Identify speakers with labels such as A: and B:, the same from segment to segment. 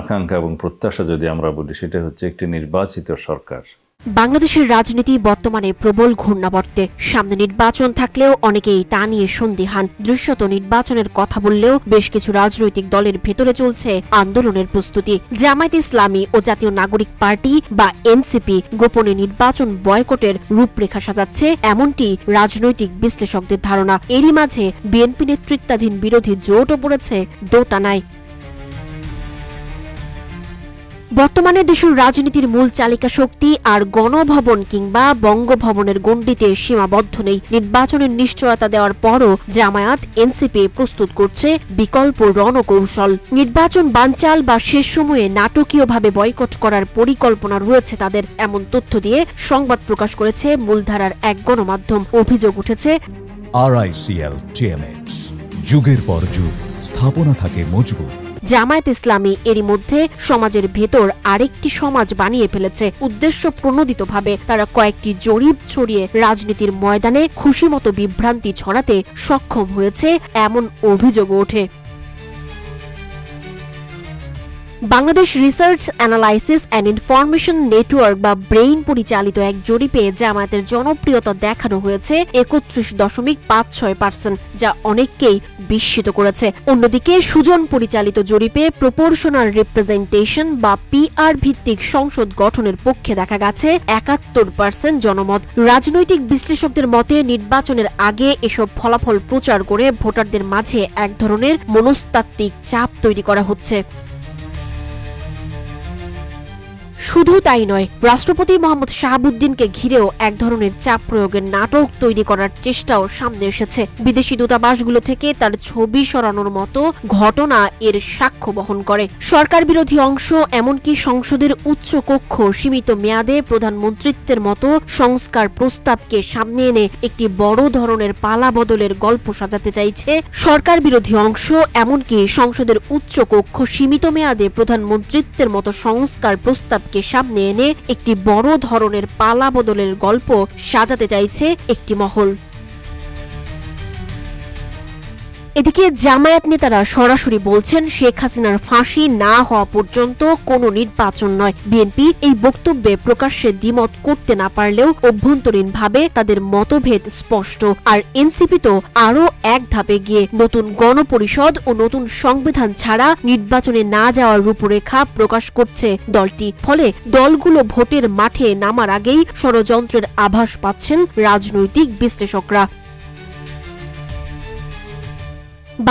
A: আকাঙ্ক্ষা এবং প্রত্যাশা যদি আমরা বলি, সেটা হচ্ছে একটি নির্বাচিত সরকার।
B: বাংলাদেশের রাজনীতি বর্তমানে প্রবল ঘূর্ণাবর্তে। সামনে নির্বাচন থাকলেও অনেকেই তা নিয়ে সন্দিহান। দৃশ্যত নির্বাচনের কথা বললেও বেশ কিছু রাজনৈতিক দলের ভেতরে চলছে আন্দোলনের প্রস্তুতি। জামায়াতে ইসলামী ও জাতীয় নাগরিক পার্টি বা এনসিপি গোপনে নির্বাচন বয়কটের রূপরেখা সাজাচ্ছে, এমনটি রাজনৈতিক বিশ্লেষকদের ধারণা। এরই মাঝে বিএনপি নেতৃত্বাধীন বিরোধী জোটও পড়েছে দোটানায়। বর্তমানে দেশের রাজনীতির মূল চালিকা শক্তি আর গণভবন কিংবা বঙ্গভবনের গণ্ডিতে সীমাবদ্ধ নেই। নির্বাচনের নিশ্চয়তা দেওয়ার পরও জামায়াত এনসিপি প্রস্তুত করছে বিকল্প রণকৌশল। নির্বাচন বানচাল বা শেষ সময়ে নাটকীয়ভাবে বয়কট করার পরিকল্পনা রয়েছে তাদের, এমন তথ্য দিয়ে সংবাদ প্রকাশ করেছে মূলধারার এক গণমাধ্যম। অভিযোগ উঠেছে,
C: RICL TMX, যুগের পর যুগ স্থাপনা থাকে মজবুত।
B: জামায়াত ইসলামী এরই মধ্যে সমাজের ভেতর আরেকটি সমাজ বানিয়ে ফেলেছে। উদ্দেশ্য প্রণোদিতভাবে তারা কয়েকটি জরিপ ছড়িয়ে রাজনীতির ময়দানে খুশিমতো বিভ্রান্তি ছড়াতে সক্ষম হয়েছে, এমন অভিযোগও ওঠে। Bangladesh research analysis and information network বা ব্রেইন পরিচালিত এক জরিপে জামায়াতের জনপ্রিয়তা দেখানো হয়েছে 31.56%, যা অনেককেই বিস্মিত করেছে। অন্যদিকে সুজন পরিচালিত জরিপে প্রপোর্শনাল রিপ্রেজেন্টেশন বা PR ভিত্তিক সংসদ গঠনের পক্ষে দেখা গেছে 71% জনমত। রাজনৈতিক বিশ্লেষকদের মতে নির্বাচনের আগে এসব ফলাফল প্রচার করে ভোটারদের মাঝে এক ধরনের মনস্তাত্ত্বিক চাপ তৈরি করা হচ্ছে। শুধু তাই নয়, রাষ্ট্রপতি মোহাম্মদ শাহাবুদ্দিনকে ঘিরেও এক ধরনের চাপ প্রয়োগের নাটক তৈরি করার চেষ্টাও সামনে এসেছে। বিদেশি দূতাবাসগুলো থেকে তার ছবি সরানোর মতো ঘটনা এর সাক্ষ্য বহন করে। সরকার বিরোধী অংশ এমনকি সংসদের উচ্চ কক্ষ সীমিত মেয়াদে প্রধানমন্ত্রিত্বের মতো সংস্কার প্রস্তাবকে সামনে এনে একটি বড় ধরনের পালা বদলের গল্প সাজাতে চাইছে। সরকার বিরোধী অংশ এমনকি সংসদের উচ্চ কক্ষ সীমিত মেয়াদে প্রধানমন্ত্রিত্বের মতো সংস্কার প্রস্তাব সামনে এনে একটি বড় ধরনের পালা বদলের গল্প সাজাতে চাইছে একটি মহল। এদিকে জামায়াত নেতারা সরাসরি বলছেন শেখ হাসিনার ফাঁসি না হওয়া পর্যন্ত কোনো নির্বাচন নয়। বিএনপি এই বক্তব্যে প্রকাশ্যে দ্বিমত করতে না পারলেও অভ্যন্তরীণভাবে তাদের মতভেদ স্পষ্ট। আর এনসিপি তো আরও এক ধাপে গিয়ে নতুন গণপরিষদ ও নতুন সংবিধান ছাড়া নির্বাচনে না যাওয়ার রূপরেখা প্রকাশ করছে দলটি। ফলে দলগুলো ভোটের মাঠে নামার আগেই ষড়যন্ত্রের আভাস পাচ্ছেন রাজনৈতিক বিশ্লেষকরা।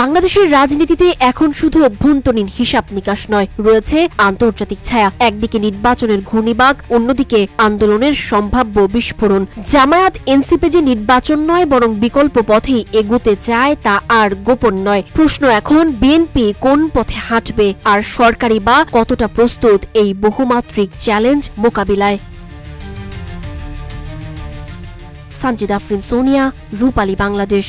B: বাংলাদেশের রাজনীতিতে এখন শুধু অভ্যন্তরীণ হিসাব নিকাশ নয়, রয়েছে আন্তর্জাতিক ছায়া। একদিকে নির্বাচনের ঘূর্ণিবাগ, অন্যদিকে আন্দোলনের সম্ভাব্য বিস্ফোরণ। জামায়াত এনসিপি যে নির্বাচন নয় বরং বিকল্প পথেই এগোতে চায় তা আর গোপন নয়। প্রশ্ন এখন বিএনপি কোন পথে হাঁটবে, আর সরকারি বা কতটা প্রস্তুত এই বহুমাত্রিক চ্যালেঞ্জ মোকাবিলায়। সানজিদা আফরিন, সোনিয়া, রূপালী, বাংলাদেশ।